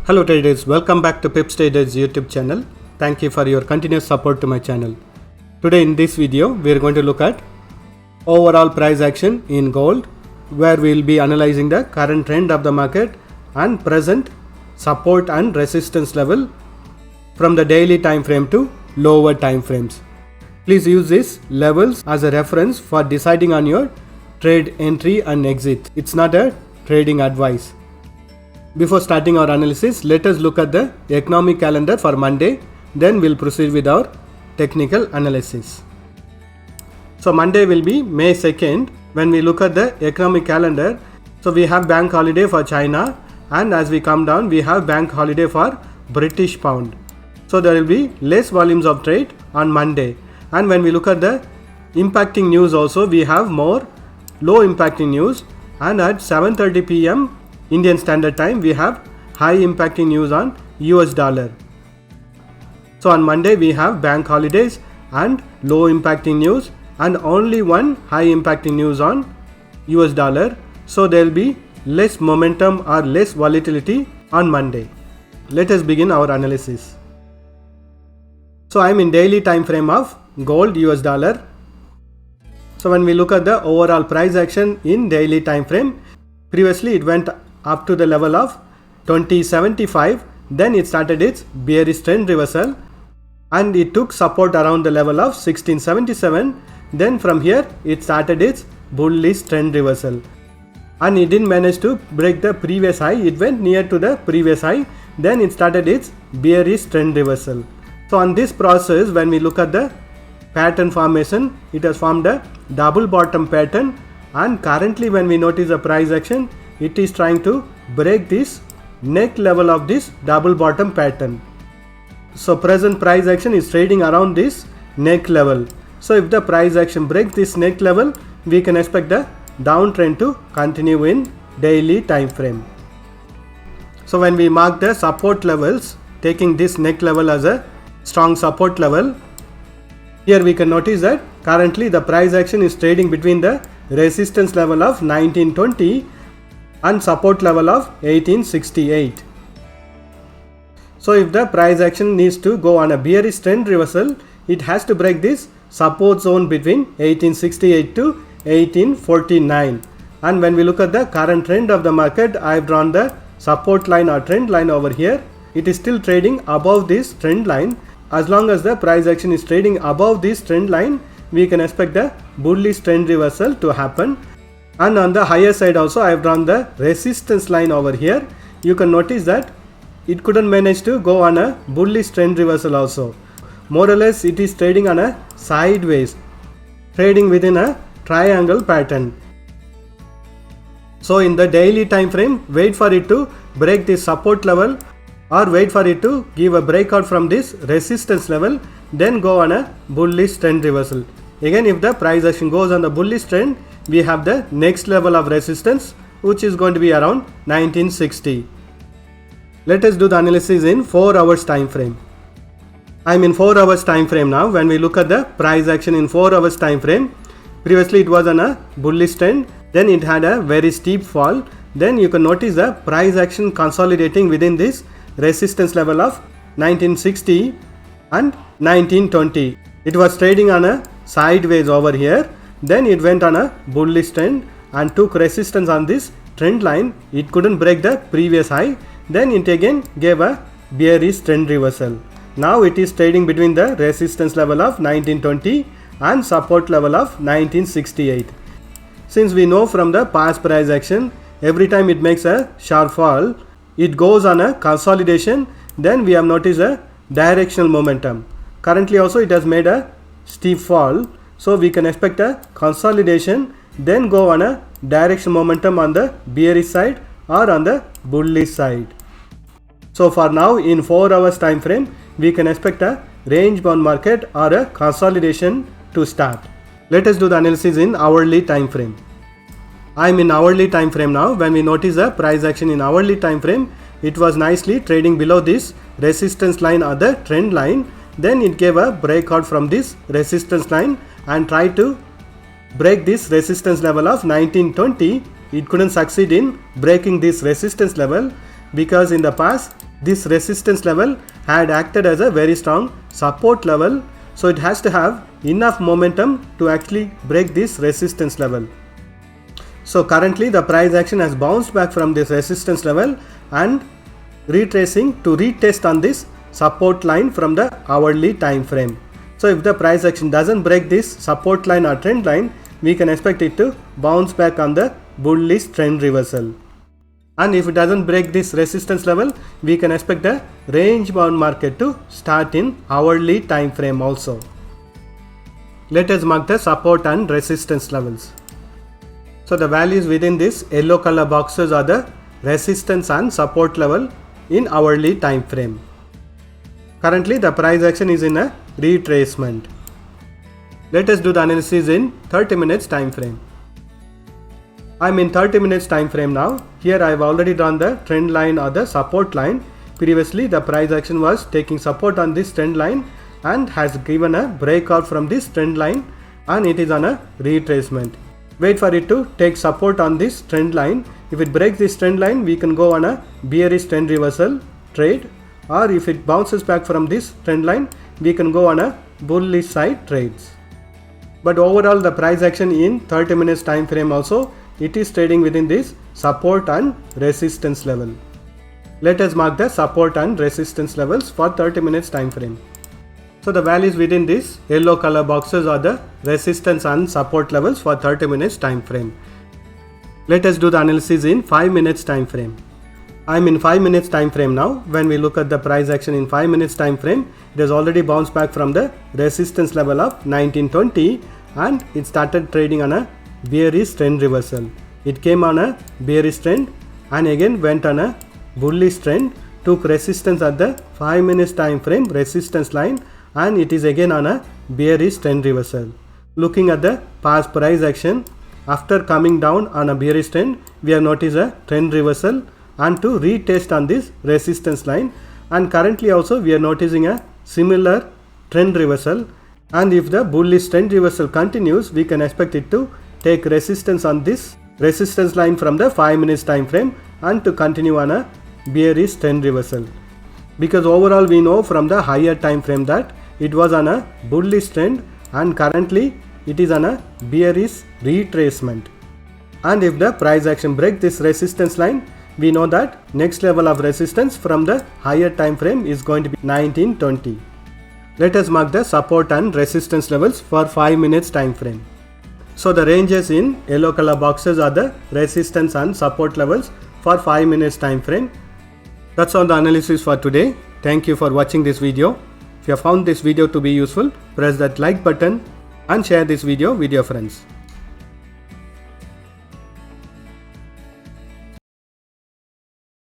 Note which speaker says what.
Speaker 1: Hello traders, welcome back to Pips Traders YouTube channel. Thank you for your continuous support to my channel. Today in this video, we are going to look at overall price action in gold, where we will be analyzing the current trend of the market and present support and resistance level from the daily time frame to lower time frames. Please use these levels as a reference for deciding on your trade entry and exit. It's not a trading advice. Before starting our analysis, let us look at the economic calendar for Monday. Then we'll proceed with our technical analysis. So Monday will be May 2nd. When we look at the economic calendar, so we have bank holiday for China, and as we come down, we have bank holiday for British pound. So there will be less volumes of trade on Monday. And when we look at the impacting news also, we have more low impacting news, and at 7:30 p.m. Indian Standard Time, we have high impacting news on US dollar. So on Monday, we have bank holidays and low impacting news, and only one high impacting news on US dollar. So there will be less momentum or less volatility on Monday. Let us begin our analysis. So I am in daily time frame of gold US dollar. So when we look at the overall price action in daily time frame, previously it went up to the level of 2075, then it started its bearish trend reversal and it took support around the level of 1677. Then from here it started its bullish trend reversal and it didn't manage to break the previous high. It went near to the previous high, then it started its bearish trend reversal. So on this process, when we look at the pattern formation, it has formed a double bottom pattern, and currently when we notice the price action, it is trying to break this neck level of this double bottom pattern. So present price action is trading around this neck level. So if the price action breaks this neck level, we can expect the downtrend to continue in daily time frame. So when we mark the support levels, taking this neck level as a strong support level, here we can notice that currently the price action is trading between the resistance level of 1920 and support level of 1868. So if the price action needs to go on a bearish trend reversal, it has to break this support zone between 1868 to 1849. And when we look at the current trend of the market, I have drawn the support line or trend line over here. It is still trading above this trend line. As long as the price action is trading above this trend line, we can expect the bullish trend reversal to happen. And on the higher side also, I have drawn the resistance line over here. You can notice that it couldn't manage to go on a bullish trend reversal also. More or less it is trading on a sideways, trading within a triangle pattern. So in the daily time frame, wait for it to break this support level or wait for it to give a breakout from this resistance level, then go on a bullish trend reversal. Again, if the price action goes on the bullish trend, we have the next level of resistance, which is going to be around 1960. Let us do the analysis in 4 hours time frame. I am in 4 hours time frame now. When we look at the price action in 4 hours time frame, previously it was on a bullish trend, then it had a very steep fall. Then you can notice the price action consolidating within this resistance level of 1960 and 1920. It was trading on a sideways over here. Then it went on a bullish trend and took resistance on this trend line. It couldn't break the previous high. Then it again gave a bearish trend reversal. Now it is trading between the resistance level of 1920 and support level of 1968. Since we know from the past price action, every time it makes a sharp fall, it goes on a consolidation. Then we have noticed a directional momentum. Currently also it has made a steep fall. So we can expect a consolidation, then go on a direction momentum on the bearish side or on the bullish side. So for now, in 4 hours time frame, we can expect a range bound market or a consolidation to start. Let us do the analysis in hourly time frame. I am in hourly time frame now. When we notice the price action in hourly time frame, it was nicely trading below this resistance line or the trend line. Then it gave a breakout from this resistance line and tried to break this resistance level of 1920. It couldn't succeed in breaking this resistance level because in the past this resistance level had acted as a very strong support level, so it has to have enough momentum to actually break this resistance level. So currently the price action has bounced back from this resistance level and retracing to retest on this support line from the hourly time frame. So if the price action doesn't break this support line or trend line, we can expect it to bounce back on the bullish trend reversal. And if it doesn't break this resistance level, we can expect the range bound market to start in hourly time frame also. Let us mark the support and resistance levels. So the values within this yellow color boxes are the resistance and support level in hourly time frame. Currently the price action is in a retracement. Let us do the analysis in 30 minutes time frame. I am in 30 minutes time frame now. Here I have already drawn the trend line or the support line. Previously the price action was taking support on this trend line and has given a breakout from this trend line, and it is on a retracement. Wait for it to take support on this trend line. If it breaks this trend line, we can go on a bearish trend reversal trade, or if it bounces back from this trend line, we can go on a bullish side trades. But overall the price action in 30 minutes time frame also, it is trading within this support and resistance level. Let us mark the support and resistance levels for 30 minutes time frame. So the values within this yellow color boxes are the resistance and support levels for 30 minutes time frame. Let us do the analysis in 5 minutes time frame. I am in 5 minutes time frame now. When we look at the price action in 5 minutes time frame, it has already bounced back from the resistance level of 1920 and it started trading on a bearish trend reversal. It came on a bearish trend and again went on a bullish trend, took resistance at the 5 minutes time frame resistance line, and it is again on a bearish trend reversal. Looking at the past price action, after coming down on a bearish trend, we have noticed a trend reversal and to retest on this resistance line, and currently also we are noticing a similar trend reversal, and if the bullish trend reversal continues, we can expect it to take resistance on this resistance line from the 5 minutes time frame and to continue on a bearish trend reversal, because overall we know from the higher time frame that it was on a bullish trend and currently it is on a bearish retracement. And if the price action breaks this resistance line, we know that next level of resistance from the higher time frame is going to be 1920. Let us mark the support and resistance levels for 5 minutes time frame. So the ranges in yellow color boxes are the resistance and support levels for 5 minutes time frame. That's all the analysis for today. Thank you for watching this video. If you have found this video to be useful, press that like button and share this video with your friends.